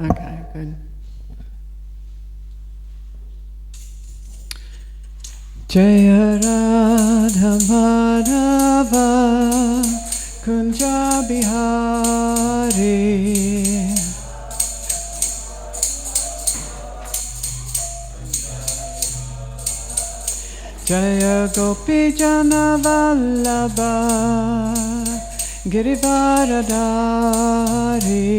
Okay, good. Jaya Radha Madhava Kunja Bihari Jaya Gopi Jana Vallabha Girivaradari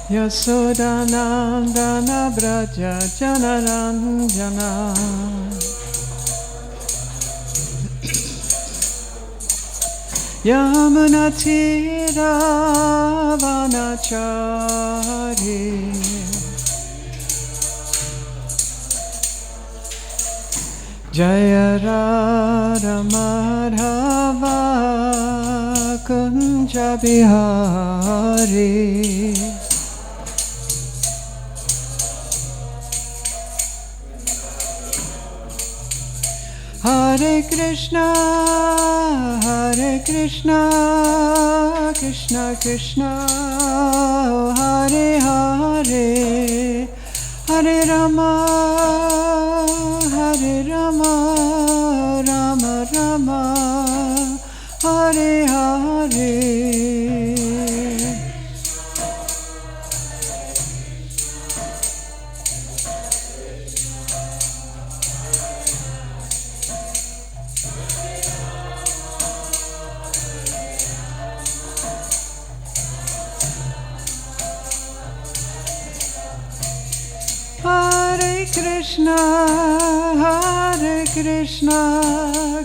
Yasodanandana Braja Janaranjana Yamunatira Vanachari Jaya Radha Madhava Kunja Bihari Hare Krishna, Krishna Krishna, Hare Hare, Hare Rama, Rama Rama, Hare Hare. Hare Krishna,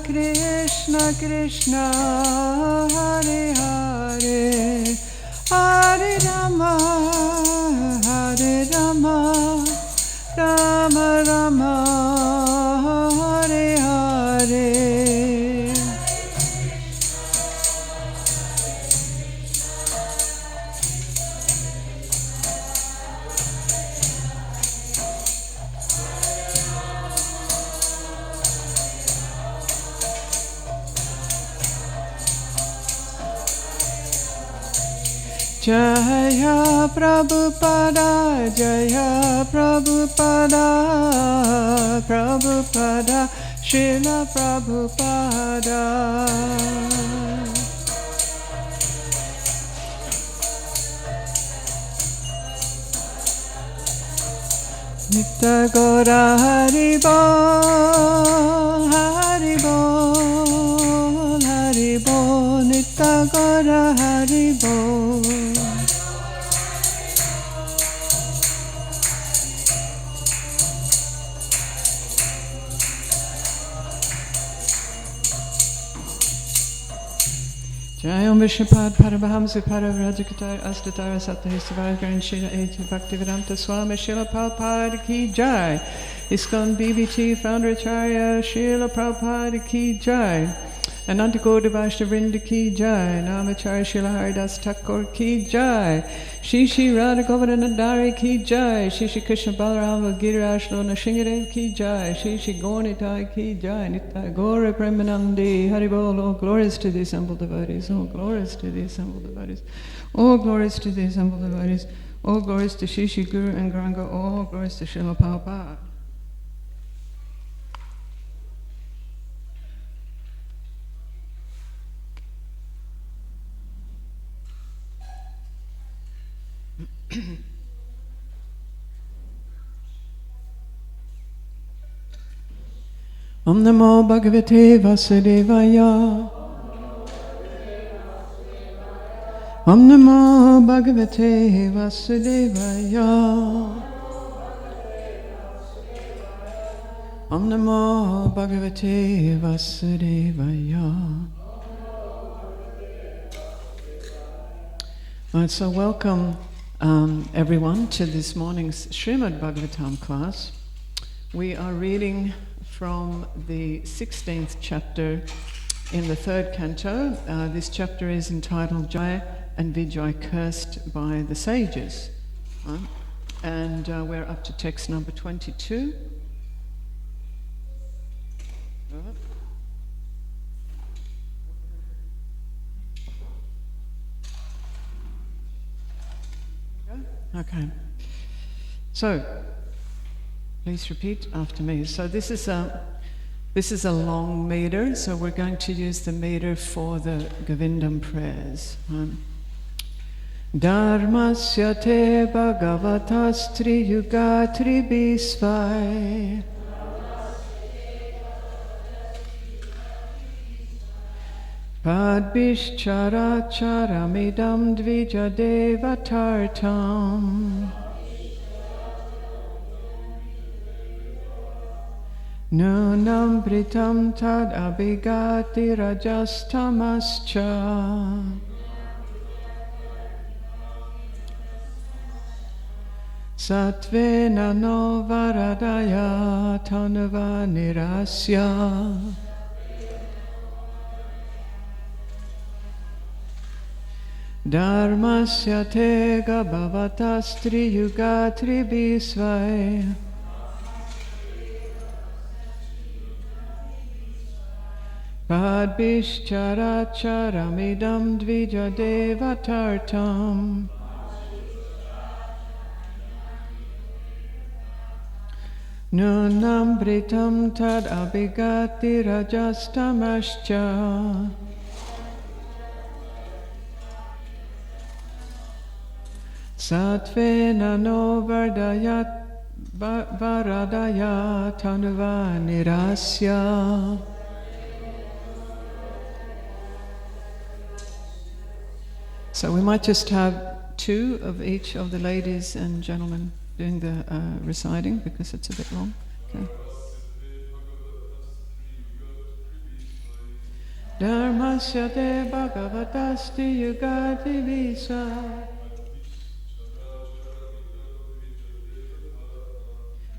Krishna Krishna, Hare Hare, Hare Rama, Rama Rama, Hare Hare. Jaya Prabhupada, Prabhupada, Srila Prabhupada. Nitya Gora Haribol, Haribol, Nitya Gora Haribol. Jai Om Vishnupad Paramahamsa Paravrajakatara Astatara Sattahistavaran Shila Eti Bhaktivedanta Swami Shila Prabhupada Ki Jai ISKCON BBT Founder Acharya Shila Prabhupada Ki Jai Ananta Gauda Vaishnavrinda Ki Jai Namacharya Shila Haridas Thakur Ki Jai Shri Shri Radha Govardhana Dari Ki Jai Shri Shri Krishna Balarama Giriraj Lona Shingadev Ki Jai Shri Shri Gaunitai Ki Jai Nitya Gaura Premanandi Haribol. All glories to the assembled devotees. All glories to the assembled devotees. All glories to the assembled devotees. All glories to Shri Shri Guru and Gauranga. All glories to Srila Prabhupada. Om Namo Bhagavate Vasudevaya. Om Namo Bhagavate Vasudevaya. Om Namo Bhagavate Vasudevaya. Right, so welcome everyone to this morning's Srimad Bhagavatam class. We are reading from the 16th chapter in the 3rd canto. This chapter is entitled Jai and Vijay Cursed by the Sages. And we're up to text number 22. Okay. So, please repeat after me. So this is a long meter, so we're going to use the meter for the Govindam prayers. Dharmasya te bhagavatastri yugatri bisvai Padbishchara charamidam dvija devatartam Nunam britam tad abhigati rajastamascha Satvena no varadaya tanuva nirasya Dharmasya te gabhavatastri yugatri bisvai Padbishchara charamidam dvija devatartam Nunam britam tad abhigati rajastamascha Satvena no varadaya tanuva nirasya So we might just have two of each of the ladies and gentlemen doing the reciting because it's a bit long. Okay. Dharmasya te bhagavatasti yugati visa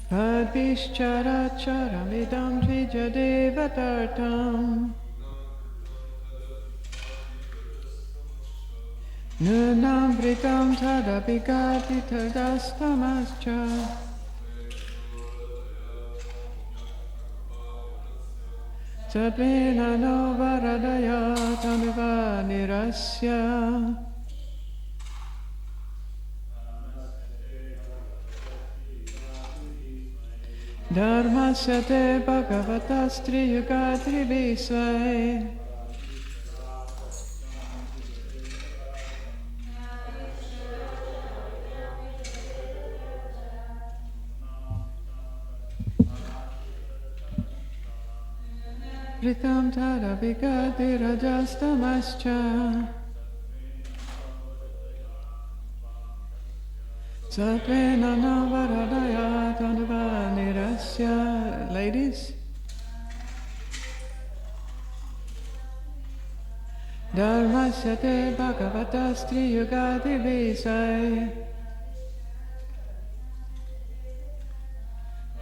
Padbishchara charamidam dvija devatartam Nunam britam tadabhigati tadastamascha Satvena no varadaya tanuva nirasya Dharmasya te bhagavatastri yugatri visvai Ritam tadabhigati rajastamascha Satvena navaradaya tanuva nirasya Ladies? Dharmasya te bhagavatastri yugati visai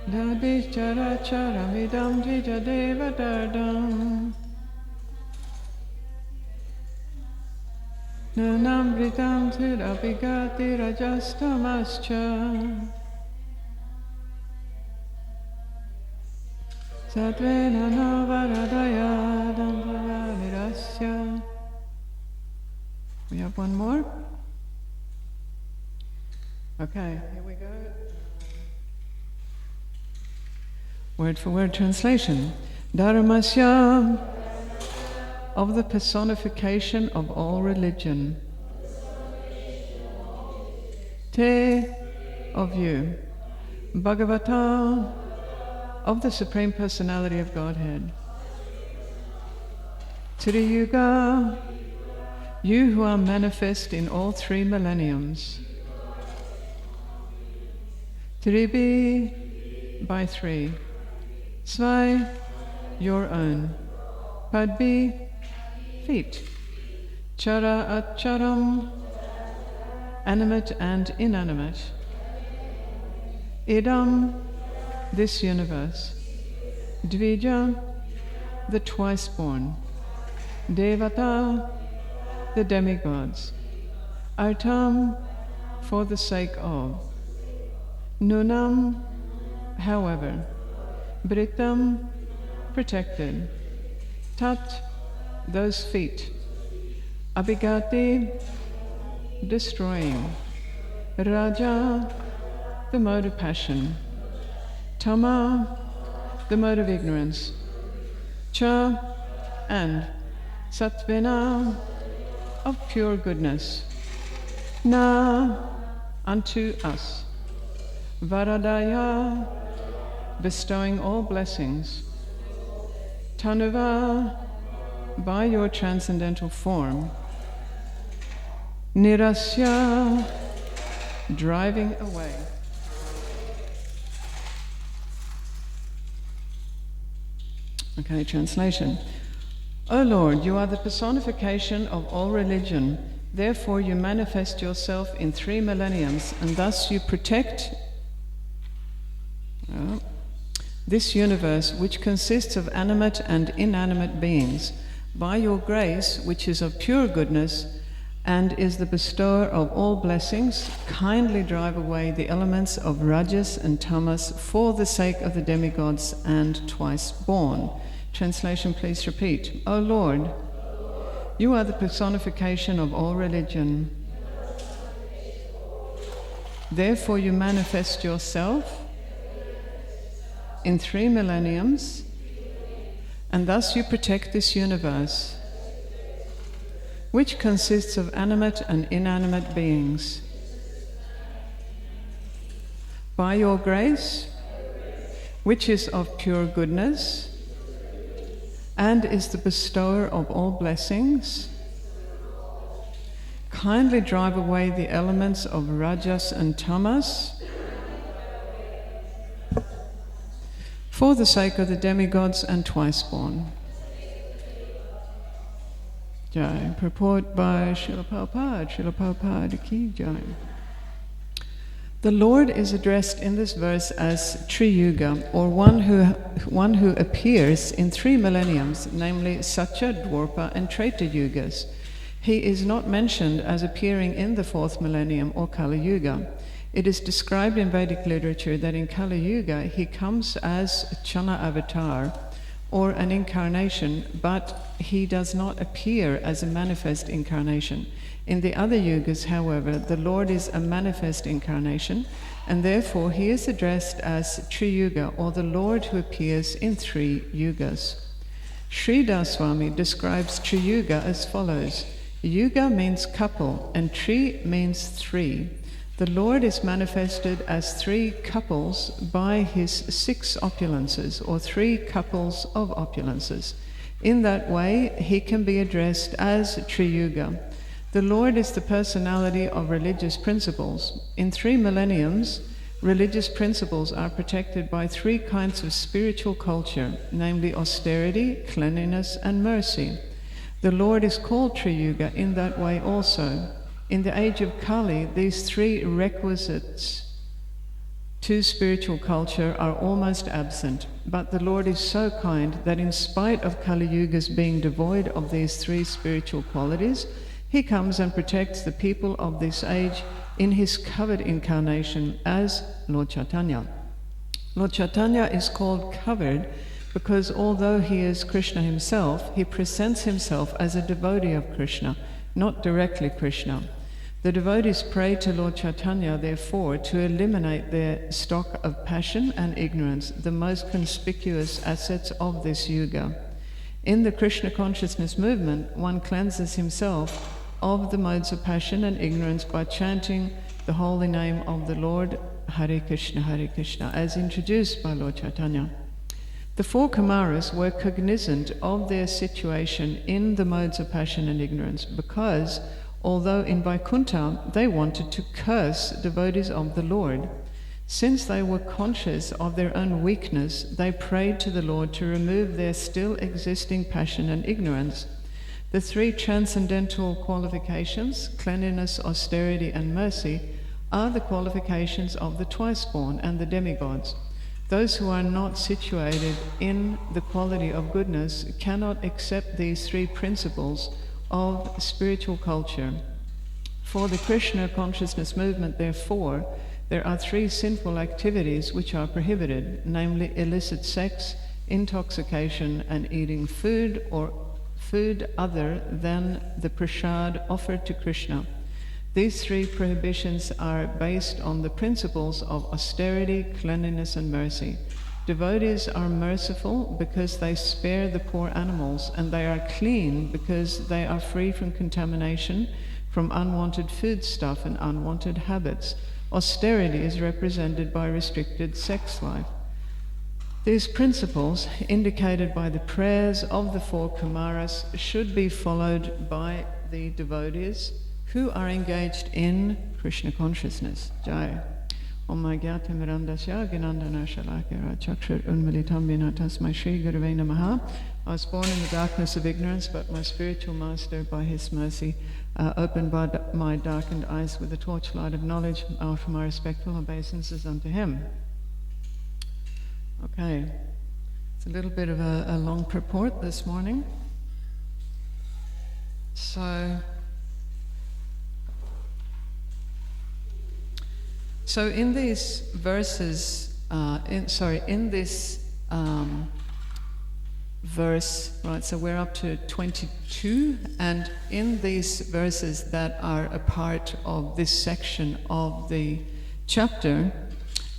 Dadishchara charamidam dvija devadardam Nunamritam tirabhigati rajastamascha Satvena navaradaya dandava nirasya We have one more? Okay, here we go. Word for word translation. Dharmasya, of the personification of all religion. Te, of you. Bhagavatam, of the Supreme Personality of Godhead. Triyuga, you who are manifest in all three millenniums. Tribi, by three. Svai, your own. Padbi, feet. Chara acharam, animate and inanimate. Idam, this universe. Dvija, the twice-born. Devata, the demigods. Artam, for the sake of. Nunam, however. Britam, protected. Tat, those feet. Abhigati, destroying. Raja, the mode of passion. Tama, the mode of ignorance. Cha, and Satvena, of pure goodness. Na, unto us. Varadaya, bestowing all blessings. Tanuva, by your transcendental form. Nirasya, driving away. Okay, translation. O Lord, you are the personification of all religion. Therefore you manifest yourself in 3 millenniums, and thus you protect this universe, which consists of animate and inanimate beings. By your grace, which is of pure goodness, and is the bestower of all blessings, kindly drive away the elements of Rajas and Tamas for the sake of the demigods and twice born. Translation, please repeat. O Lord, you are the personification of all religion. Therefore you manifest yourself in 3 millenniums, and thus you protect this universe, which consists of animate and inanimate beings. By your grace, which is of pure goodness, and is the bestower of all blessings, kindly drive away the elements of Rajas and Tamas for the sake of the demigods and twice born. Jai. Purport by Srila Prabhupada ki Jai. The Lord is addressed in this verse as Triyuga, or one who appears in 3 millenniums, namely Satya, Dwarpa, and Treta Yugas. He is not mentioned as appearing in the 4th millennium or Kali Yuga. It is described in Vedic literature that in Kali Yuga he comes as Chana avatar, or an incarnation, but he does not appear as a manifest incarnation. In the other yugas, however, the Lord is a manifest incarnation, and therefore he is addressed as Triyuga, or the Lord who appears in 3 yugas. Sri Daswami describes Triyuga as follows. Yuga means couple, and Tri means 3. The Lord is manifested as 3 couples by his 6 opulences, or 3 couples of opulences. In that way, he can be addressed as Triyuga. The Lord is the personality of religious principles. In 3 millenniums, religious principles are protected by 3 kinds of spiritual culture, namely austerity, cleanliness, and mercy. The Lord is called Triyuga in that way also. In the age of Kali, these 3 requisites to spiritual culture are almost absent, but the Lord is so kind that in spite of Kali Yugas being devoid of these 3 spiritual qualities, he comes and protects the people of this age in his covered incarnation as Lord Chaitanya. Lord Chaitanya is called covered because although he is Krishna himself, he presents himself as a devotee of Krishna, not directly Krishna. The devotees pray to Lord Chaitanya, therefore, to eliminate their stock of passion and ignorance, the most conspicuous assets of this yuga. In the Krishna consciousness movement, one cleanses himself of the modes of passion and ignorance by chanting the holy name of the Lord, Hare Krishna, as introduced by Lord Chaitanya. The 4 Kumaras were cognizant of their situation in the modes of passion and ignorance because, although in Vaikuntha they wanted to curse devotees of the Lord, since they were conscious of their own weakness, they prayed to the Lord to remove their still existing passion and ignorance. The 3 transcendental qualifications, cleanliness, austerity, and mercy, are the qualifications of the twice-born and the demigods. Those who are not situated in the quality of goodness cannot accept these 3 principles of spiritual culture. For the Krishna consciousness movement, therefore, there are 3 sinful activities which are prohibited, namely illicit sex, intoxication, and eating food or food other than the prasad offered to Krishna. These three prohibitions are based on the principles of austerity, cleanliness, and mercy. Devotees are merciful because they spare the poor animals, and they are clean because they are free from contamination, from unwanted foodstuff and unwanted habits. Austerity is represented by restricted sex life. These principles, indicated by the prayers of the four Kumaras, should be followed by the devotees who are engaged in Krishna consciousness. Jai. Om Magyati Mirandasya Ginandana Shalakira Chakshur Unmilitam Vina Tasmai Shri Gurave Namaha. I was born in the darkness of ignorance, but my spiritual master, by his mercy, opened my darkened eyes with the torchlight of knowledge. I offer my respectful obeisances unto him. Okay, it's a little bit of a long purport this morning. So in these verses, in this verse, right, so we're up to 22, and in these verses that are a part of this section of the chapter,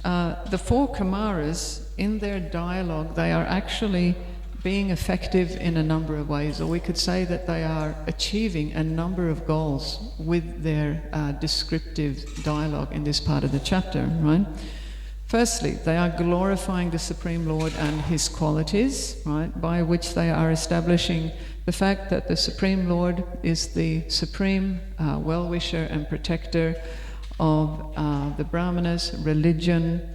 the four Kumaras, in their dialogue, they are actually being effective in a number of ways, or we could say that they are achieving a number of goals with their descriptive dialogue in this part of the chapter, right? Firstly, they are glorifying the Supreme Lord and his qualities, right, by which they are establishing the fact that the Supreme Lord is the supreme well-wisher and protector of the Brahmanas, religion,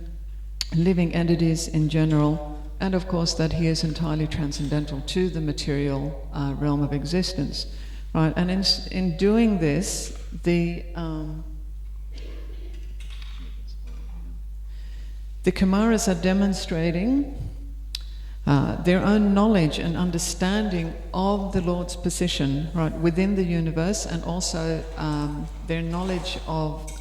living entities in general, and of course that he is entirely transcendental to the material realm of existence, right? And in doing this, the Kumaras are demonstrating their own knowledge and understanding of the Lord's position, right, within the universe, and also their knowledge of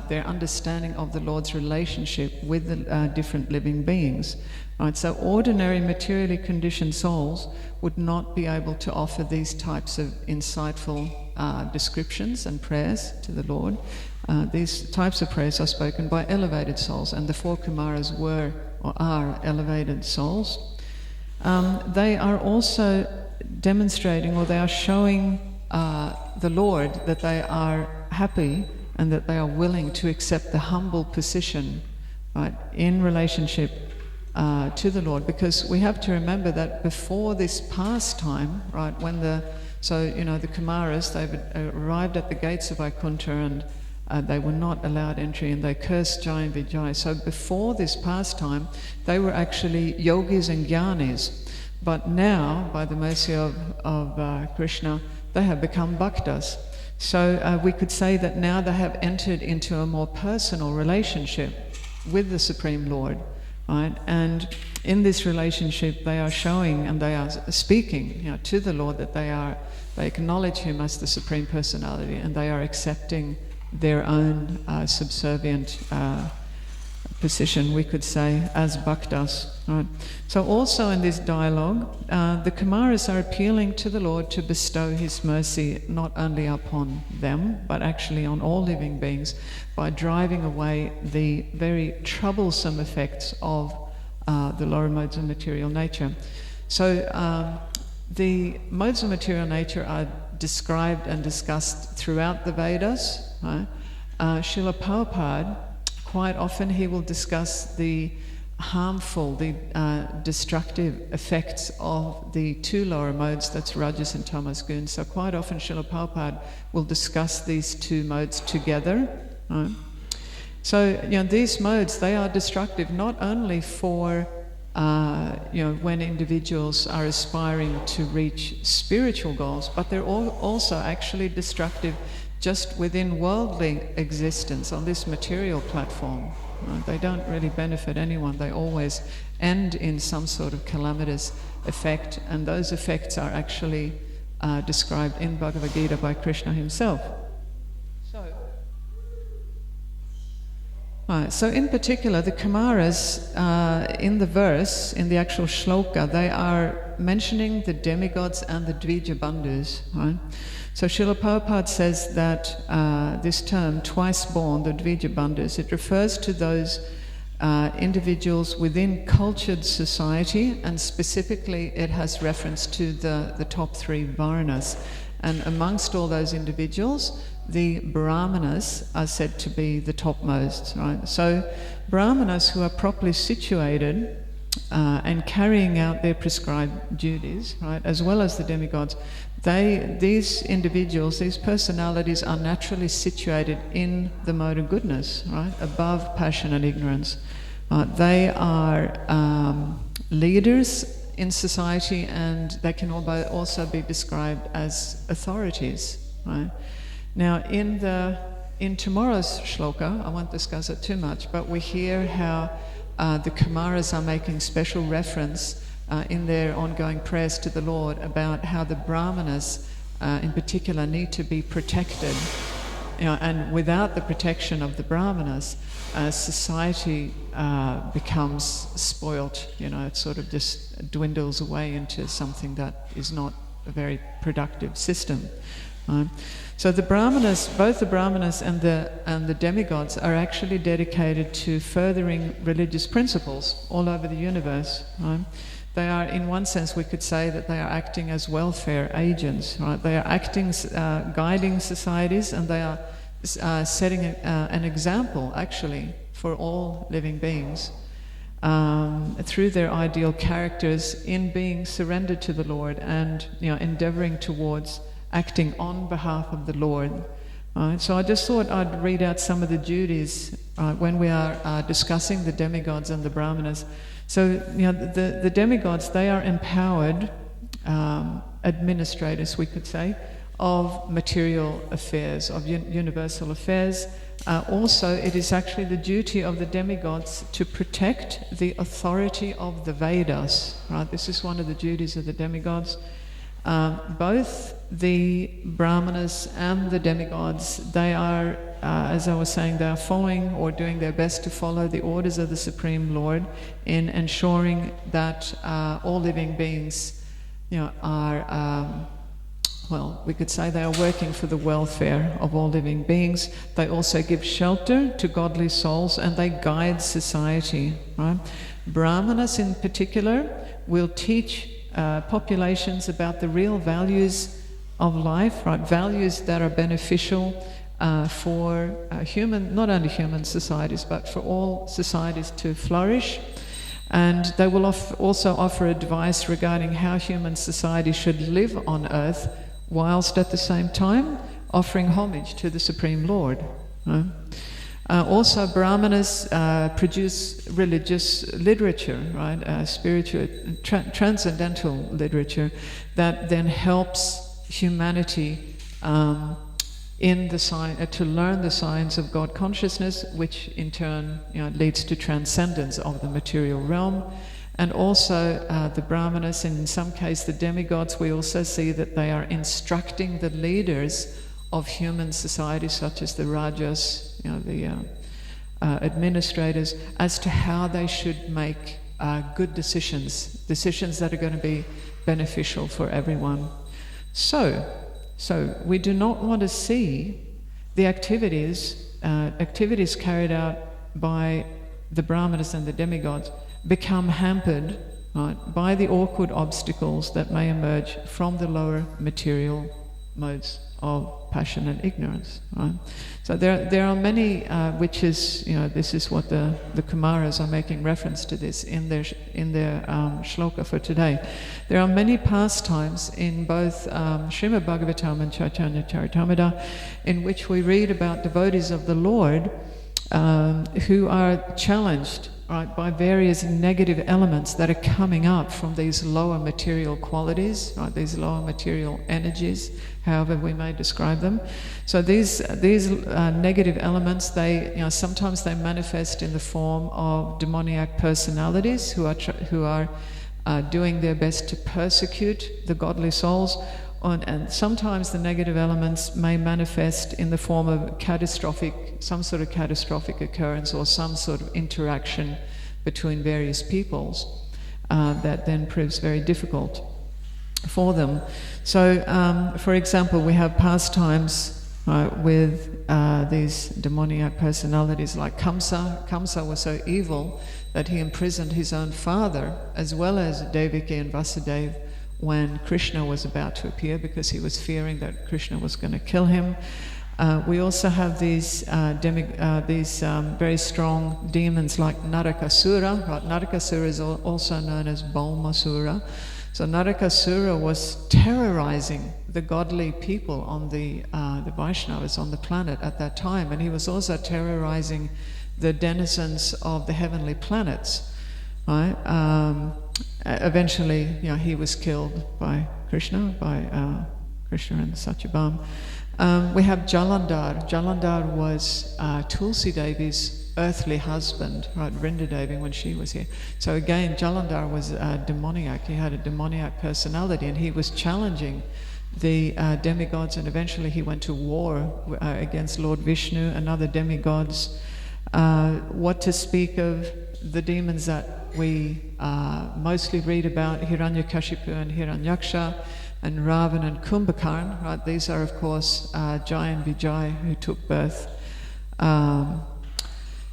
their understanding of the Lord's relationship with the different living beings. Right, so ordinary materially conditioned souls would not be able to offer these types of insightful descriptions and prayers to the Lord. These types of prayers are spoken by elevated souls, and the four Kumaras were or are elevated souls. They are also demonstrating, or they are showing the Lord that they are happy and that they are willing to accept the humble position, right, in relationship to the Lord, because we have to remember that before this pastime, right, when the Kumaras, they've arrived at the gates of Vaikuntha, and they were not allowed entry, and they cursed Jai and Vijay. So before this pastime, they were actually yogis and jnanis, but now, by the mercy of Krishna, they have become bhaktas. So we could say that now they have entered into a more personal relationship with the Supreme Lord. Right? And in this relationship, they are showing and they are speaking, to the Lord that they acknowledge him as the Supreme Personality, and they are accepting their own subservient position, we could say, as bhaktas. Right? So also in this dialogue, the Kumaras are appealing to the Lord to bestow his mercy not only upon them, but actually on all living beings, by driving away the very troublesome effects of the lower modes of material nature. So the modes of material nature are described and discussed throughout the Vedas. Right? Srila Prabhupada, quite often he will discuss the harmful, the destructive effects of the two lower modes, that's Rajas and Tamas Gun. So quite often Srila Prabhupada will discuss these two modes together. Right? So these modes, they are destructive not only for when individuals are aspiring to reach spiritual goals, but they're also actually destructive just within worldly existence on this material platform. They don't really benefit anyone. They always end in some sort of calamitous effect, and those effects are actually described in Bhagavad Gita by Krishna himself. Right, so in particular, the Kumaras, in the verse, in the actual shloka, they are mentioning the demigods and the Dvija Bandhus, right? So Srila Prabhupada says that this term, twice born, the Dvija Bandhus, it refers to those individuals within cultured society, and specifically it has reference to the top three Varnas. And amongst all those individuals, the Brahmanas are said to be the topmost, right? So Brahmanas who are properly situated and carrying out their prescribed duties, right, as well as the demigods, these individuals, these personalities are naturally situated in the mode of goodness, right, above passion and ignorance. They are leaders in society, and they can also be described as authorities, right? Now, in tomorrow's shloka, I won't discuss it too much, but we hear how the Kumaras are making special reference in their ongoing prayers to the Lord about how the Brahmanas, in particular, need to be protected. You know, and without the protection of the Brahmanas, society becomes spoilt. You know, it sort of just dwindles away into something that is not a very productive system. So the Brahmanas, both the Brahmanas and the demigods, are actually dedicated to furthering religious principles all over the universe. Right? They are, in one sense, we could say that they are acting as welfare agents. Right? They are acting, guiding societies, and they are setting an example, actually, for all living beings through their ideal characters in being surrendered to the Lord and, you know, endeavoring towards acting on behalf of the Lord. So I just thought I'd read out some of the duties when we are discussing the demigods and the Brahmanas. So, you know, the demigods, they are empowered administrators, we could say, of material affairs, of universal affairs. Also, it is actually the duty of the demigods to protect the authority of the Vedas. Right? This is one of the duties of the demigods. Both the Brahmanas and the demigods, they are, as I was saying, they are following or doing their best to follow the orders of the Supreme Lord in ensuring that all living beings, you know, are, well, we could say they are working for the welfare of all living beings. They also give shelter to godly souls, and they guide society. Right? Brahmanas, in particular, will teach populations about the real values of life, right? Values that are beneficial for human, not only human societies, but for all societies to flourish. And they will also offer advice regarding how human society should live on earth, whilst at the same time offering homage to the Supreme Lord. Right? Also, Brahmanas produce religious literature, right? Spiritual, transcendental literature that then helps humanity in the to learn the science of God consciousness, which in turn, you know, leads to transcendence of the material realm. And also the Brahmanas, and in some case the demigods, we also see that they are instructing the leaders of human society, such as the Rajas, you know, the administrators, as to how they should make good decisions that are going to be beneficial for everyone. So we do not want to see the activities carried out by the Brahmanas and the demigods become hampered, right, by the awkward obstacles that may emerge from the lower material modes of passion and ignorance. Right? So there are many, which is, you know, this is what the Kumaras are making reference to this in their shloka for today. There are many pastimes in both Srimad Bhagavatam and Chaitanya Charitamrita in which we read about devotees of the Lord who are challenged, right, by various negative elements that are coming up from these lower material qualities, right, these lower material energies, however we may describe them. So these negative elements, they, you know, sometimes they manifest in the form of demoniac personalities who are doing their best to persecute the godly souls. And sometimes the negative elements may manifest in the form of some sort of catastrophic occurrence or some sort of interaction between various peoples that then proves very difficult for them. So, for example, we have pastimes with these demoniac personalities like Kamsa. Kamsa was so evil that he imprisoned his own father as well as Devaki and Vasudeva when Krishna was about to appear, because he was fearing that Krishna was going to kill him. We also have these very strong demons like Narakasura. Right? Narakasura is also known as Balmasura. So Narakasura was terrorizing the godly people on the Vaishnavas on the planet at that time, and he was also terrorizing the denizens of the heavenly planets. Right? Eventually, he was killed by Krishna, Krishna and Satyabhama. We have Jalandhar. Jalandhar was Tulsi Devi's earthly husband, right, Vrinda Devi, when she was here. So again, Jalandhar was demoniac. He had a demoniac personality, and he was challenging the demigods, and eventually he went to war against Lord Vishnu and other demigods. What to speak of the demons that we mostly read about, Hiranyakashipu and Hiranyaksha, and Ravan and Kumbhakarna, right? These are, of course, Jai and Vijay, who took birth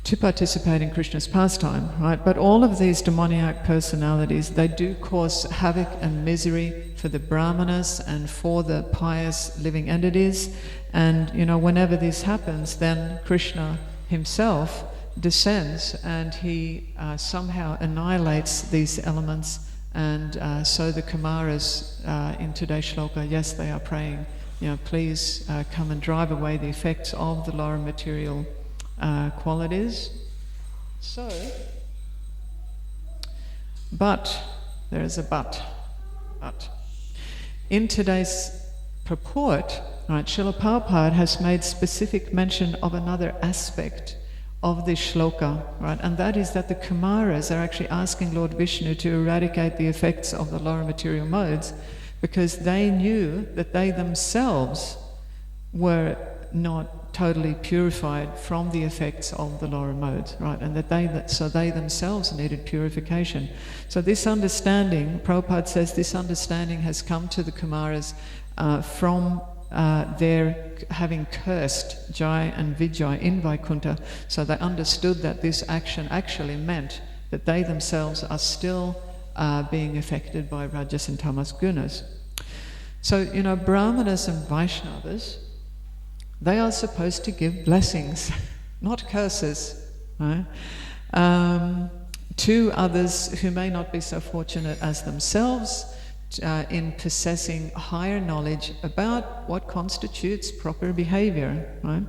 to participate in Krishna's pastime, right? But all of these demoniac personalities, they do cause havoc and misery for the brahmanas and for the pious living entities. And, whenever this happens, then Krishna himself descends and he somehow annihilates these elements. And so the Kumaras in today's shloka, yes, they are praying, please come and drive away the effects of the lower material qualities. So, but, there is a but. In today's purport, right, Srila Prabhupada has made specific mention of another aspect of this shloka, right? And that is that the Kumaras are actually asking Lord Vishnu to eradicate the effects of the lower material modes, because they knew that they themselves were not totally purified from the effects of the lower modes, right? And that they themselves needed purification. So this understanding, Prabhupada says, this understanding has come to the Kumaras from their having cursed Jai and Vijay in Vaikuntha. So they understood that this action actually meant that they themselves are still being affected by Rajas and Tamas gunas. So, Brahmanas and Vaishnavas, they are supposed to give blessings, not curses, right? To others who may not be so fortunate as themselves, in possessing higher knowledge about what constitutes proper behavior, right?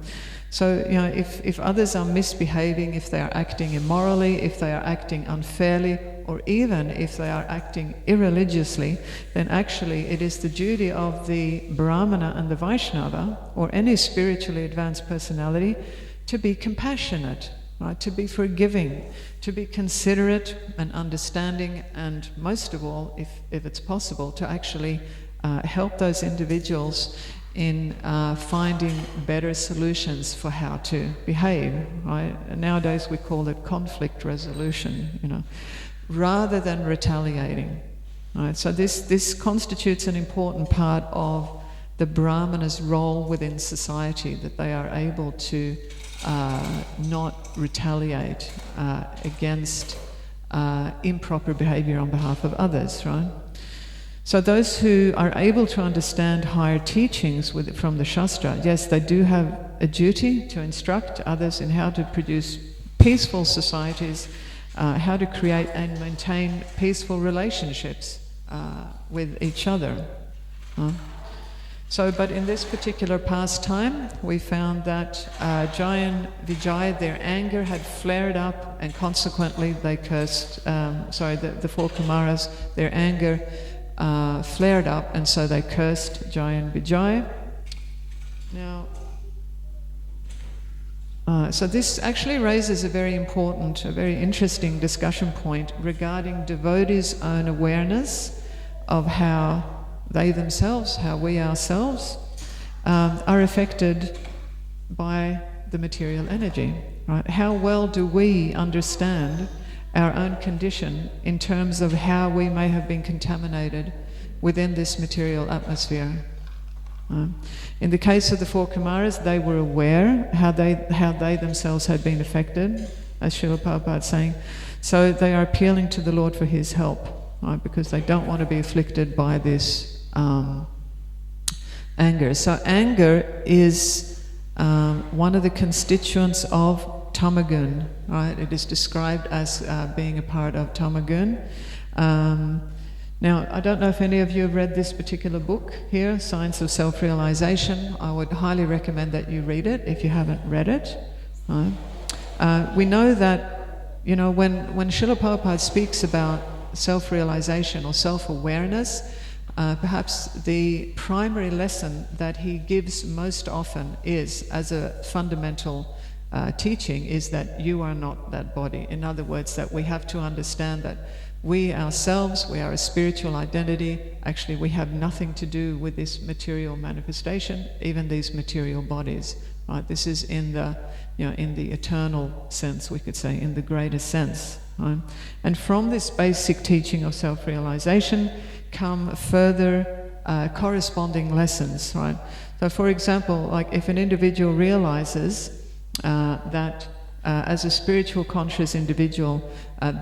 So, if others are misbehaving, if they are acting immorally, if they are acting unfairly, or even if they are acting irreligiously, then actually it is the duty of the Brahmana and the Vaishnava, or any spiritually advanced personality, to be compassionate, right? To be forgiving, to be considerate and understanding, and most of all, if it's possible, to actually help those individuals in finding better solutions for how to behave, right? Nowadays we call it conflict resolution, rather than retaliating, right? So this constitutes an important part of the Brahmana's role within society, that they are able to not retaliate against improper behavior on behalf of others, right? So those who are able to understand higher teachings from the Shastra, yes, they do have a duty to instruct others in how to produce peaceful societies, how to create and maintain peaceful relationships with each other. So, but in this particular pastime, we found that Jai and Vijay, their anger had flared up, and consequently they cursed, the four Kumaras, their anger flared up, and so they cursed Jai and Vijay. Now, so this actually raises a very important, a very interesting discussion point regarding devotees' own awareness of how they themselves, how we ourselves are affected by the material energy, right? How well do we understand our own condition in terms of how we may have been contaminated within this material atmosphere? In the case of the four Kumaras, they were aware how they themselves had been affected, as Srila Prabhupada is saying. So they are appealing to the Lord for His help, right? Because they don't want to be afflicted by this anger. So anger is one of the constituents of tamagun, right? It is described as being a part of tamagun. Now, I don't know if any of you have read this particular book here, Science of Self-Realization. I would highly recommend that you read it if you haven't read it. Right? We know that, you know, when Srila Prabhupada speaks about self-realization or self-awareness, perhaps the primary lesson that he gives most often is, as a fundamental teaching, is that you are not that body. In other words, that we have to understand that we ourselves, we are a spiritual identity. Actually, we have nothing to do with this material manifestation, even these material bodies. Right? This is in the, you know, in the eternal sense, we could say, in the greater sense. Right? And from this basic teaching of self-realization come further corresponding lessons. Right? So, for example, like if an individual realizes that as a spiritual conscious individual,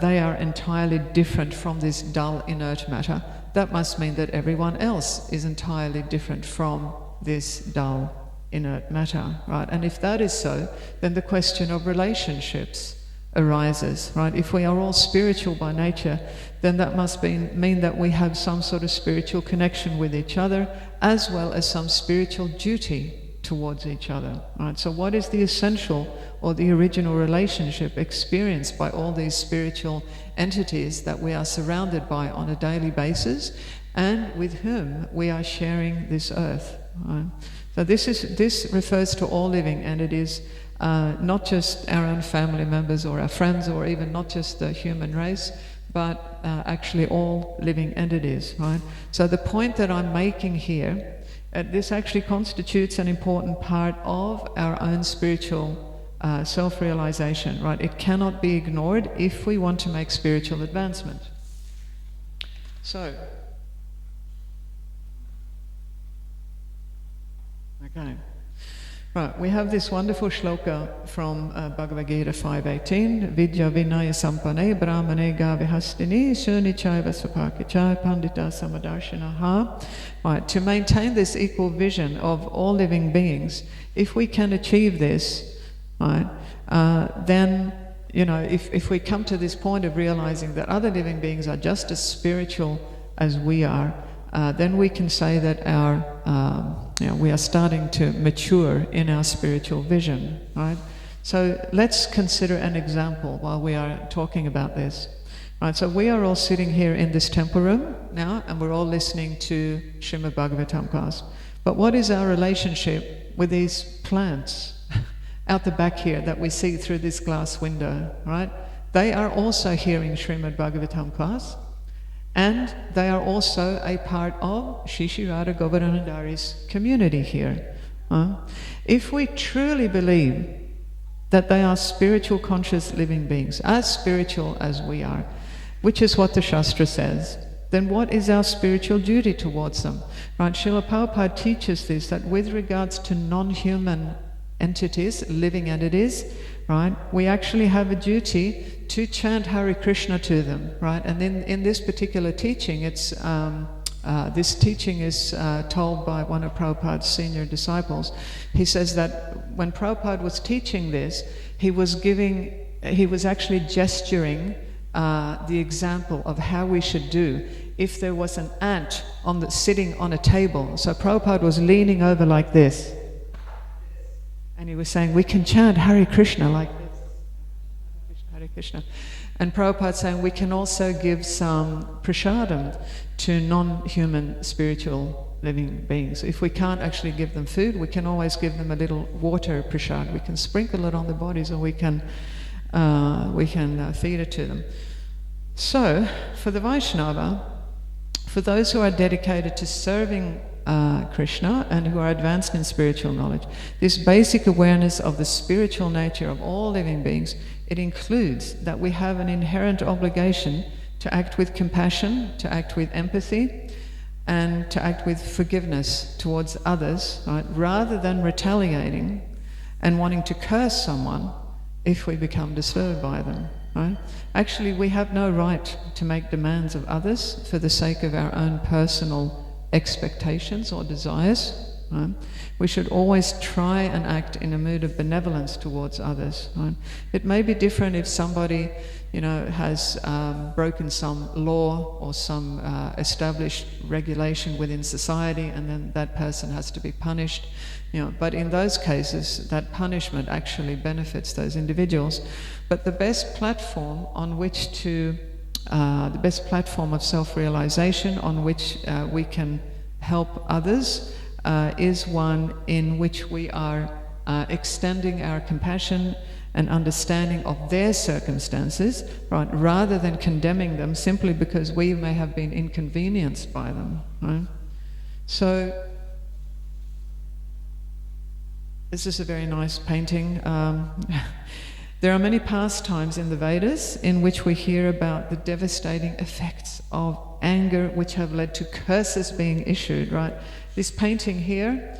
they are entirely different from this dull inert matter, that must mean that everyone else is entirely different from this dull inert matter, right? And if that is so, then the question of relationships arises, right? If we are all spiritual by nature, then that must mean that we have some sort of spiritual connection with each other, as well as some spiritual duty towards each other, right? So what is the essential or the original relationship experienced by all these spiritual entities that we are surrounded by on a daily basis and with whom we are sharing this earth, right? So this refers to all living entities, not just our own family members or our friends, or even not just the human race, but actually all living entities, right? So the point that I'm making here, this actually constitutes an important part of our own spiritual self-realization, right? It cannot be ignored if we want to make spiritual advancement. So, okay. Right, we have this wonderful shloka from Bhagavad Gita 5.18. Vidya vinaya sampane brahmane gavihastini sunichaiva sapakichai pandita samadarshanaha. Right, to maintain this equal vision of all living beings, if we can achieve this, right, then, you know, if we come to this point of realizing that other living beings are just as spiritual as we are, then we can say that we are starting to mature in our spiritual vision, right? So let's consider an example while we are talking about this. Right, so we are all sitting here in this temple room now, and we're all listening to Srimad Bhagavatam class. But what is our relationship with these plants out the back here that we see through this glass window, right? They are also hearing Srimad Bhagavatam class, and they are also a part of Shishirada Govardhana's community here. If we truly believe that they are spiritual conscious living beings, as spiritual as we are, which is what the Shastra says, then what is our spiritual duty towards them? Right? Srila Prabhupada teaches this, that with regards to non-human entities, living entities, right, we actually have a duty to chant Hare Krishna to them, right? And in this particular teaching, it's this teaching is told by one of Prabhupada's senior disciples. He says that when Prabhupada was teaching this, he was actually gesturing the example of how we should do if there was an ant sitting on a table. So Prabhupada was leaning over like this, and he was saying, we can chant Hare Krishna like this. Hare Krishna. And Prabhupada saying we can also give some prasadam to non-human spiritual living beings. If we can't actually give them food, we can always give them a little water prasad. We can sprinkle it on their bodies, or we can feed it to them. So, for the Vaishnava, For those who are dedicated to serving Krishna and who are advanced in spiritual knowledge, this basic awareness of the spiritual nature of all living beings, it includes that we have an inherent obligation to act with compassion, to act with empathy, and to act with forgiveness towards others, right? Rather than retaliating and wanting to curse someone if we become disturbed by them. Right? Actually, we have no right to make demands of others for the sake of our own personal expectations or desires. Right? We should always try and act in a mood of benevolence towards others. Right? It may be different if somebody, has broken some law or some established regulation within society, and then that person has to be punished. But in those cases, that punishment actually benefits those individuals. But the best platform on which the best platform of self-realization on which we can help others is one in which we are extending our compassion and understanding of their circumstances, right, rather than condemning them simply because we may have been inconvenienced by them. Right? So, this is a very nice painting. There are many pastimes in the Vedas in which we hear about the devastating effects of anger which have led to curses being issued, right? This painting here,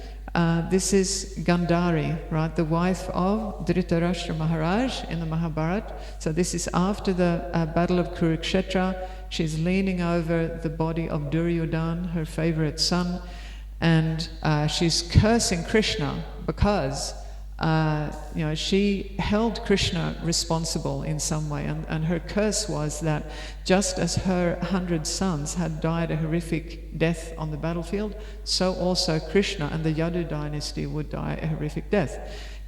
this is Gandhari, right? The wife of Dhritarashtra Maharaj in the Mahabharata. So this is after the battle of Kurukshetra. She's leaning over the body of Duryodhana, her favorite son, and she's cursing Krishna because she held Krishna responsible in some way, and her curse was that just as her 100 sons had died a horrific death on the battlefield, so also Krishna and the Yadu dynasty would die a horrific death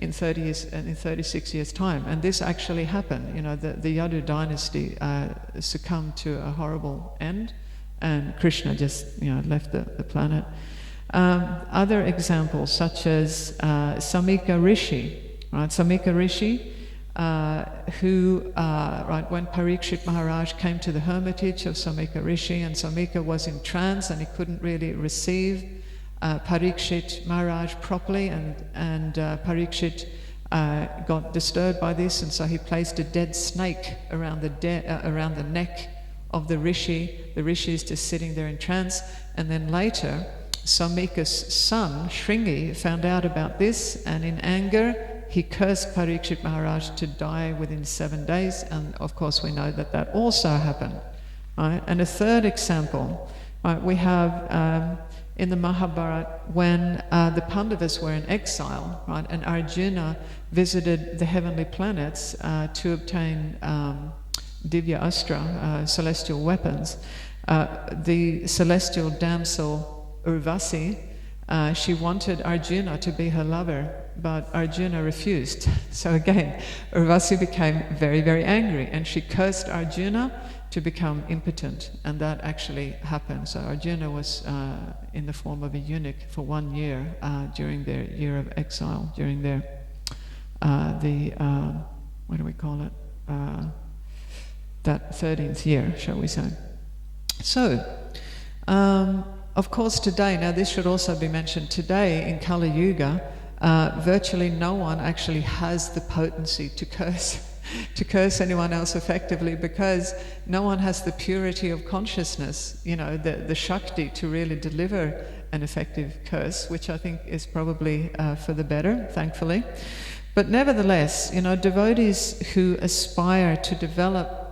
in 36 years' time. And this actually happened. The Yadu dynasty succumbed to a horrible end, and Krishna just left the planet. Other examples, such as Samika Rishi, right? Samika Rishi, when Parikshit Maharaj came to the hermitage of Samika Rishi, and Samika was in trance and he couldn't really receive Parikshit Maharaj properly, and Parikshit got disturbed by this, and so he placed a dead snake around the neck of the Rishi. The Rishi is just sitting there in trance, and then later Samika's son, Shringi, found out about this, and in anger he cursed Parikshit Maharaj to die within 7 days, and of course we know that also happened. Right? And a third example, right, we have in the Mahabharata when the Pandavas were in exile, right, and Arjuna visited the heavenly planets to obtain Divya Astra, celestial weapons. The celestial damsel Urvasi, she wanted Arjuna to be her lover, but Arjuna refused. So again, Urvasi became very, very angry, and she cursed Arjuna to become impotent, and that actually happened. So Arjuna was in the form of a eunuch for 1 year during their year of exile, during their what do we call it? That 13th year, shall we say. So, of course today, now this should also be mentioned, today in Kali Yuga, virtually no one actually has the potency to curse anyone else effectively, because no one has the purity of consciousness, the Shakti to really deliver an effective curse, which I think is probably for the better, thankfully. But nevertheless, devotees who aspire to develop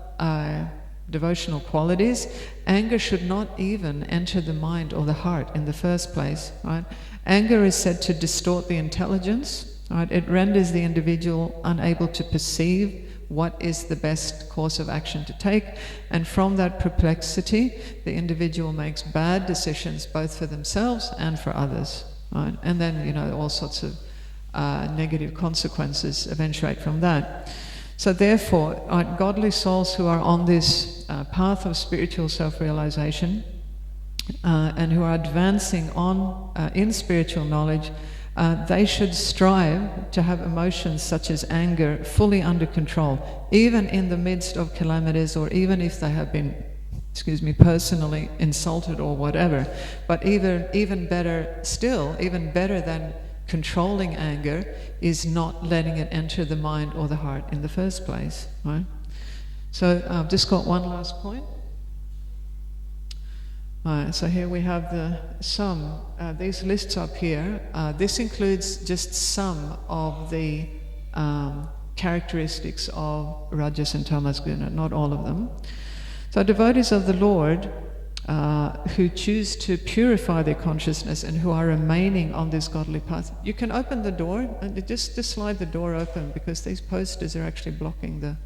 devotional qualities, anger should not even enter the mind or the heart in the first place, right? Anger is said to distort the intelligence, right? It renders the individual unable to perceive what is the best course of action to take, and from that perplexity, the individual makes bad decisions both for themselves and for others, right? And then, all sorts of negative consequences eventuate from that. So therefore, godly souls who are on this path of spiritual self-realization and who are advancing on in spiritual knowledge, they should strive to have emotions such as anger fully under control, even in the midst of calamities, or even if they have been personally insulted or whatever. But even better still, even better than controlling anger, is not letting it enter the mind or the heart in the first place, right? So I've just got one last point. So here we have these lists up here. This includes just some of the characteristics of Rajas and Tamas Guna, not all of them. So devotees of the Lord who choose to purify their consciousness and who are remaining on this godly path. You can open the door, and just slide the door open, because these posters are actually blocking the...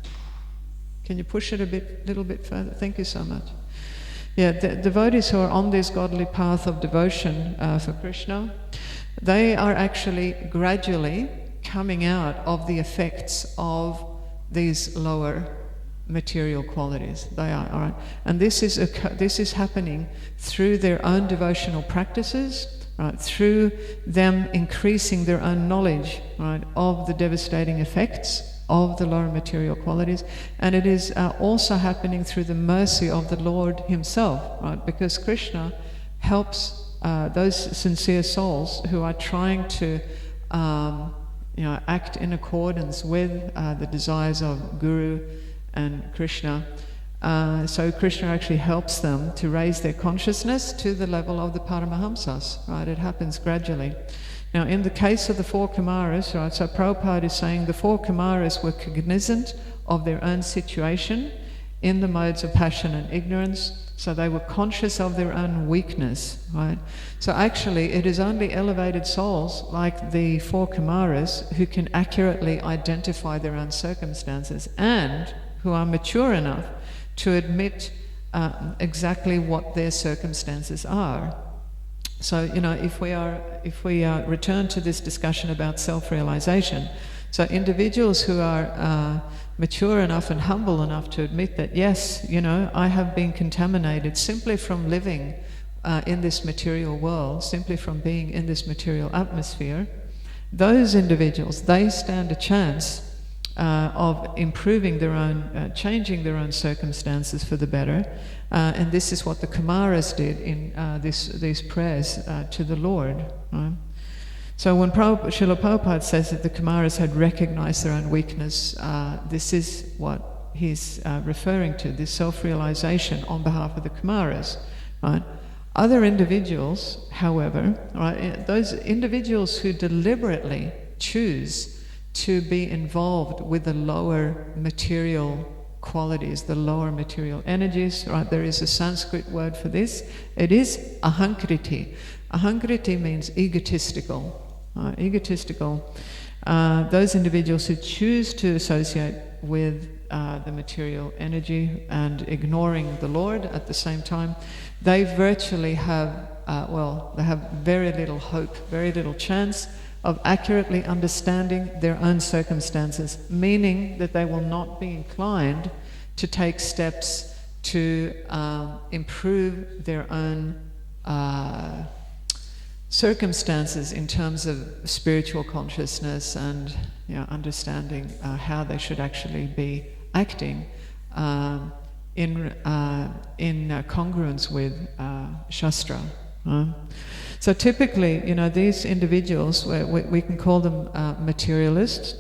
Can you push it little bit further? Thank you so much. Yeah, the devotees who are on this godly path of devotion for Krishna, they are actually gradually coming out of the effects of these lower material qualities. They are, all right? And this is happening through their own devotional practices, right? Through them increasing their own knowledge, right, of the devastating effects of the lower material qualities, and it is also happening through the mercy of the Lord Himself, right? Because Krishna helps those sincere souls who are trying to, act in accordance with the desires of Guru and Krishna. So Krishna actually helps them to raise their consciousness to the level of the Paramahamsas, right? It happens gradually. Now, in the case of the four Kumaras, right, so Prabhupada is saying the four Kumaras were cognizant of their own situation in the modes of passion and ignorance, so they were conscious of their own weakness, right? So actually, it is only elevated souls like the four Kumaras who can accurately identify their own circumstances and who are mature enough to admit exactly what their circumstances are. So, if we return to this discussion about self-realization, so individuals who are mature enough and humble enough to admit that, yes, I have been contaminated simply from living in this material world, simply from being in this material atmosphere, those individuals, they stand a chance of improving their own, changing their own circumstances for the better. And this is what the Kumaras did in these prayers to the Lord. Right? So when Srila Prabhupada says that the Kumaras had recognized their own weakness, this is what he's referring to, this self-realization on behalf of the Kumaras. Right? Other individuals, however, right, those individuals who deliberately choose to be involved with the lower material qualities, the lower material energies, right? There is a Sanskrit word for this. It is ahankriti. Ahankriti means egotistical. Egotistical. Those individuals who choose to associate with the material energy and ignoring the Lord at the same time, they virtually have, they have very little hope, very little chance of accurately understanding their own circumstances, meaning that they will not be inclined to take steps to improve their own circumstances in terms of spiritual consciousness and understanding how they should actually be acting in congruence with Shastra. So typically, these individuals, we can call them materialists,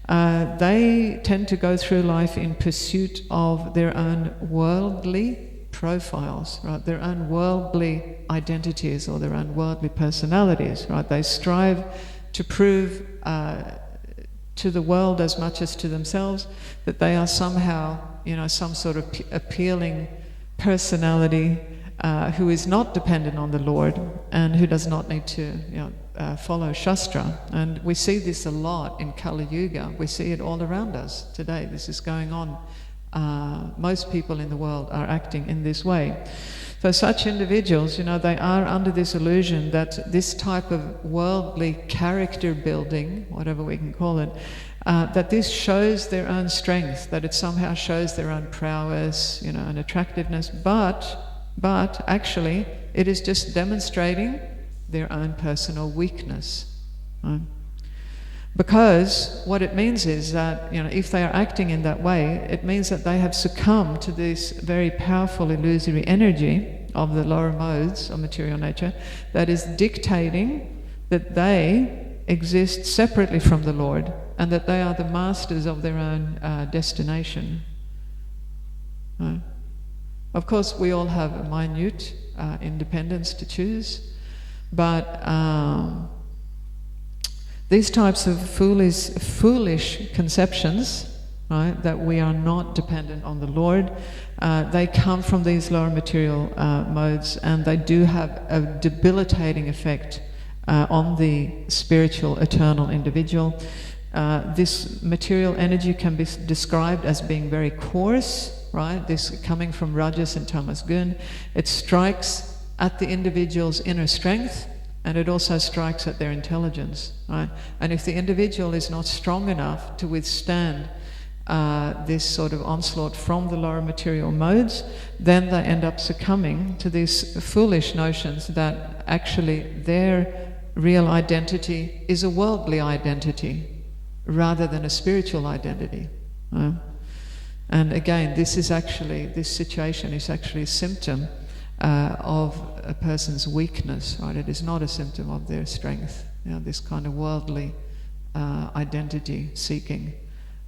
they tend to go through life in pursuit of their own worldly profiles, right? Their own worldly identities or their own worldly personalities, right? They strive to prove to the world as much as to themselves that they are somehow, some sort of appealing personality who is not dependent on the Lord and who does not need to follow Shastra. And we see this a lot in Kali Yuga. We see it all around us today. This is going on. Most people in the world are acting in this way. So such individuals, they are under this illusion that this type of worldly character building, whatever we can call it, that this shows their own strength, that it somehow shows their own prowess, and attractiveness, but actually it is just demonstrating their own personal weakness. Right? Because what it means is that, if they are acting in that way, it means that they have succumbed to this very powerful illusory energy of the lower modes of material nature that is dictating that they exist separately from the Lord and that they are the masters of their own destination. Right? Of course, we all have a minute independence to choose, but these types of foolish conceptions, right, that we are not dependent on the Lord, they come from these lower material modes, and they do have a debilitating effect on the spiritual, eternal individual. This material energy can be described as being very coarse, right? This coming from Rajas and Tamas Gun. It strikes at the individual's inner strength, and it also strikes at their intelligence, right? And if the individual is not strong enough to withstand this sort of onslaught from the lower material modes, then they end up succumbing to these foolish notions that actually their real identity is a worldly identity rather than a spiritual identity. Right? And again, this situation is actually a symptom of a person's weakness, right? It is not a symptom of their strength, this kind of worldly identity seeking.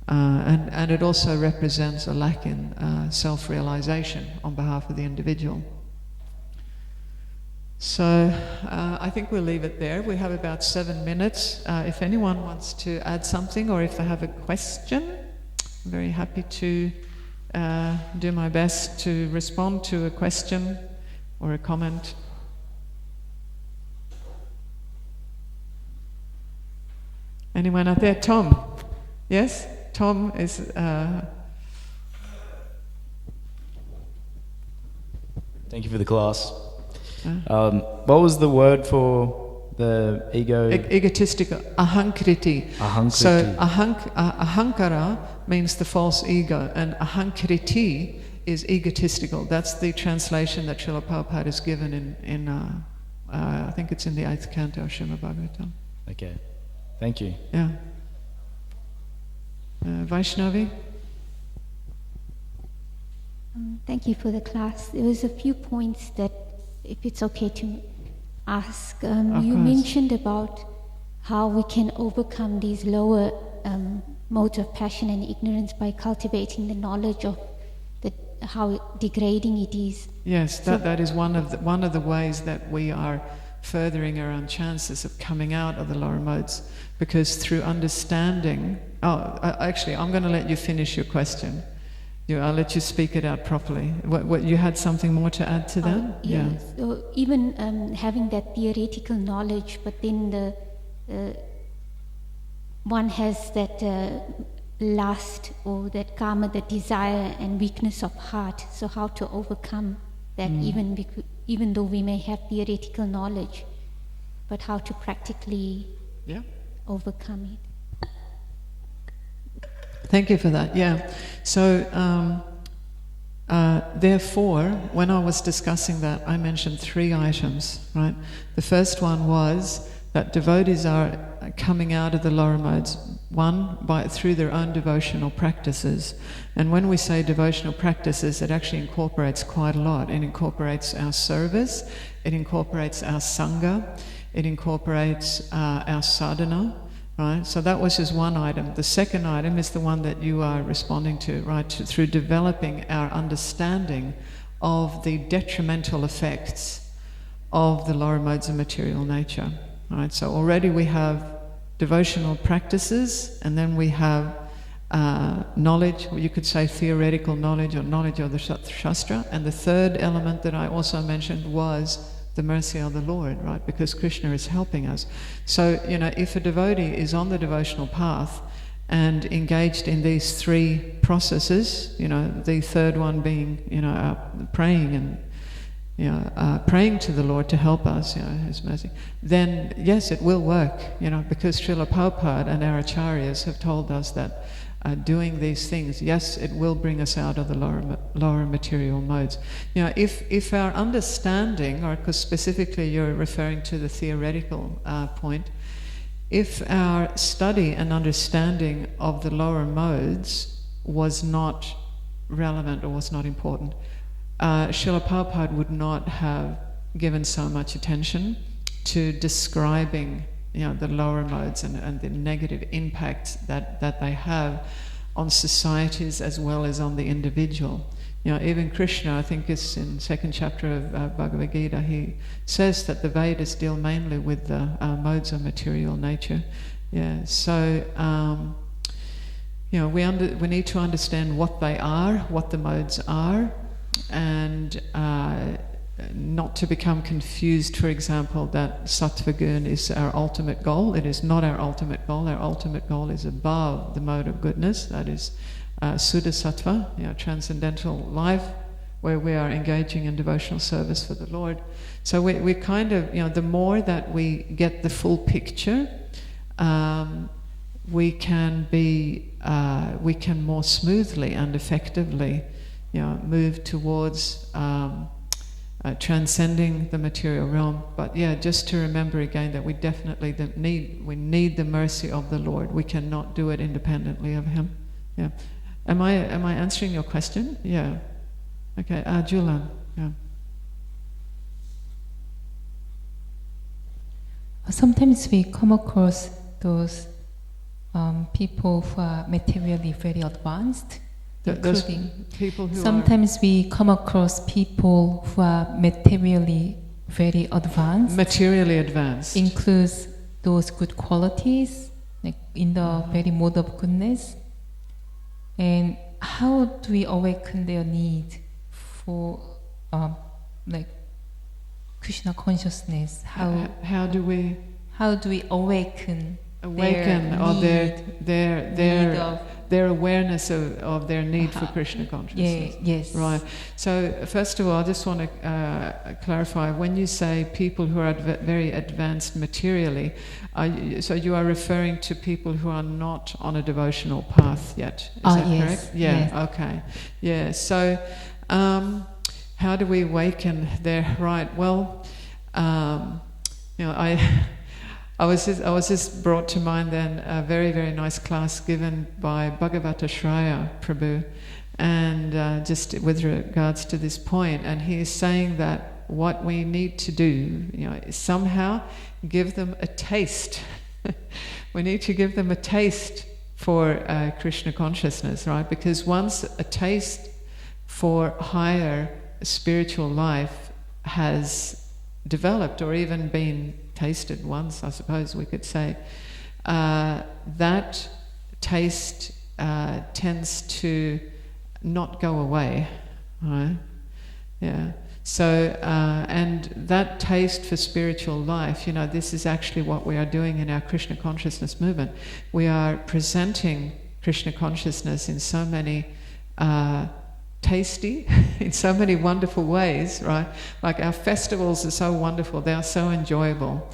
And it also represents a lack in self-realization on behalf of the individual. So I think we'll leave it there. We have about 7 minutes. If anyone wants to add something or if they have a question, I'm very happy to do my best to respond to a question or a comment. Anyone out there? Tom? Yes? Tom is... Thank you for the class. What was the word for the ego? Egotistical, ahankriti. So ahankara means the false ego, and ahankriti is egotistical. That's the translation that Srila Prabhupada has given in I think it's in the 8th canto of Srimad Bhagavatam. Okay, thank you. Yeah. Vaishnavi? Thank you for the class. There was a few points that, if it's okay to ask, you mentioned about how we can overcome these lower modes of passion and ignorance by cultivating the knowledge of how degrading it is. Yes, that is one of the ways that we are furthering our own chances of coming out of the lower modes, because through understanding... actually, I'm going to let you finish your question. I'll let you speak it out properly. What you had something more to add to that? Yeah. So even having that theoretical knowledge, but then one has that lust or that karma, that desire and weakness of heart. So how to overcome that, even though we may have theoretical knowledge, but how to practically overcome it. Thank you for that. Yeah. So, therefore, when I was discussing that, I mentioned 3 items, right? The first one was that devotees are coming out of the lower modes, through their own devotional practices. And when we say devotional practices, it actually incorporates quite a lot. It incorporates our service, it incorporates our sangha, it incorporates our sadhana. Right, so that was just one item. The second item is the one that you are responding to, right? Through developing our understanding of the detrimental effects of the lower modes of material nature. Right, so already we have devotional practices, and then we have knowledge, or you could say theoretical knowledge or knowledge of the Shastra. And the third element that I also mentioned was the mercy of the Lord, right? Because Krishna is helping us. So, if a devotee is on the devotional path and engaged in these 3 processes, the third one being, praying and, praying to the Lord to help us, His mercy, then yes, it will work, because Srila Prabhupada and our acharyas have told us that doing these things, yes, it will bring us out of the lower material modes. If our understanding, or because specifically you're referring to the theoretical point, if our study and understanding of the lower modes was not relevant or was not important, Srila Prabhupada would not have given so much attention to describing, the lower modes and the negative impacts that they have on societies as well as on the individual. Even Krishna, I think it's in second chapter of Bhagavad Gita, he says that the Vedas deal mainly with the modes of material nature. So we need to understand what they are, what the modes are, and not to become confused, for example, that Sattva Gun is our ultimate goal. It is not our ultimate goal. Our ultimate goal is above the mode of goodness, that is Suddha Sattva, transcendental life, where we are engaging in devotional service for the Lord. So we kind of, the more that we get the full picture, we can more smoothly and effectively, move towards transcending the material realm. But just to remember again that we definitely need the mercy of the Lord. We cannot do it independently of Him. Am I answering your question? Yeah. Okay. Julan. Yeah. Sometimes we come across those people who are materially very advanced, including people who sometimes we come across people who are materially very advanced. Materially advanced includes those good qualities, like in the very mode of goodness. And how do we awaken their need for Krishna consciousness? How do we awaken their awareness of their need for Krishna consciousness? Yes. Right. So first of all, I just want to clarify, when you say people who are very advanced materially, so you are referring to people who are not on a devotional path yet, is that correct? Yes. Okay. Yeah, so how do we awaken their right? Well, I was just brought to mind then a very, very nice class given by Bhagavata Shraya Prabhu, and just with regards to this point, and he is saying that what we need to do, is somehow give them a taste. We need to give them a taste for Krishna consciousness, right? Because once a taste for higher spiritual life has developed, or even been tasted once, I suppose we could say, that taste tends to not go away, right? Yeah. So, and that taste for spiritual life, this is actually what we are doing in our Krishna consciousness movement. We are presenting Krishna consciousness in so many tasty, in so many wonderful ways, right? Like our festivals are so wonderful, they are so enjoyable.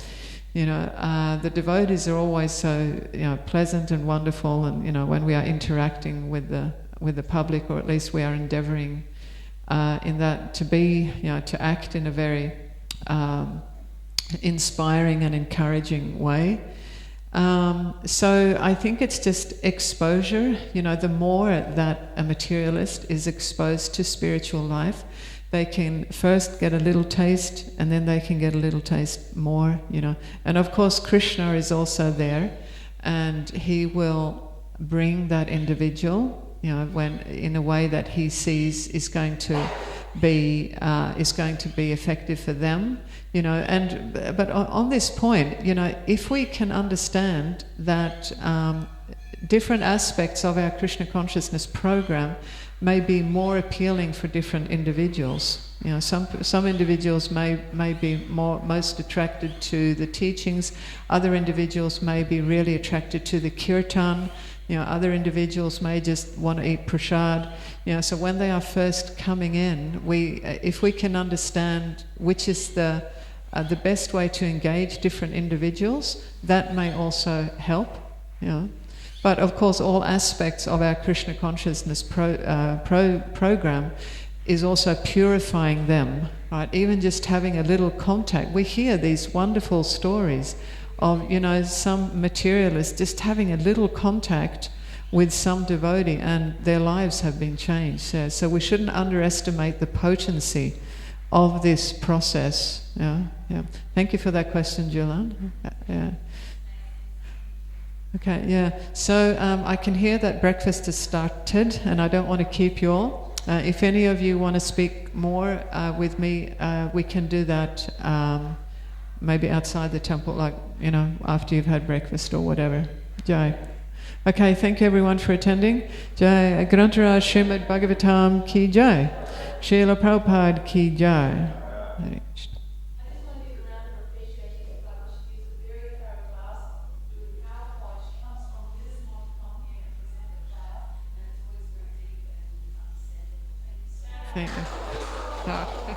The devotees are always so pleasant and wonderful, and when we are interacting with the public, or at least we are endeavoring in that to be, to act in a very inspiring and encouraging way. So I think it's just exposure. The more that a materialist is exposed to spiritual life, they can first get a little taste, and then they can get a little taste more, And of course Krishna is also there, and he will bring that individual, when in a way that he sees is going to be effective for them, but on this point, if we can understand that different aspects of our Krishna consciousness program may be more appealing for different individuals. Some individuals may be most attracted to the teachings, other individuals may be really attracted to the kirtan, other individuals may just want to eat prasad. So when they are first coming in, if we can understand which is the best way to engage different individuals, that may also help. But of course, all aspects of our Krishna consciousness program is also purifying them, right? Even just having a little contact. We hear these wonderful stories of, some materialist just having a little contact with some devotee and their lives have been changed. Yeah. So we shouldn't underestimate the potency of this process. Yeah. Thank you for that question, Julian. Yeah. Okay, yeah. So I can hear that breakfast has started and I don't want to keep you all. If any of you want to speak more with me, we can do that maybe outside the temple, like, after you've had breakfast or whatever. Jai. Okay, thank you everyone for attending. Jai. Granthara Srimad Bhagavatam ki jai. Srila Prabhupada ki jai. Hare Krishna. Thank you.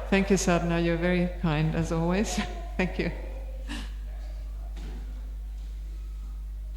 Thank you, Sadhana. You're very kind, as always. Thank you.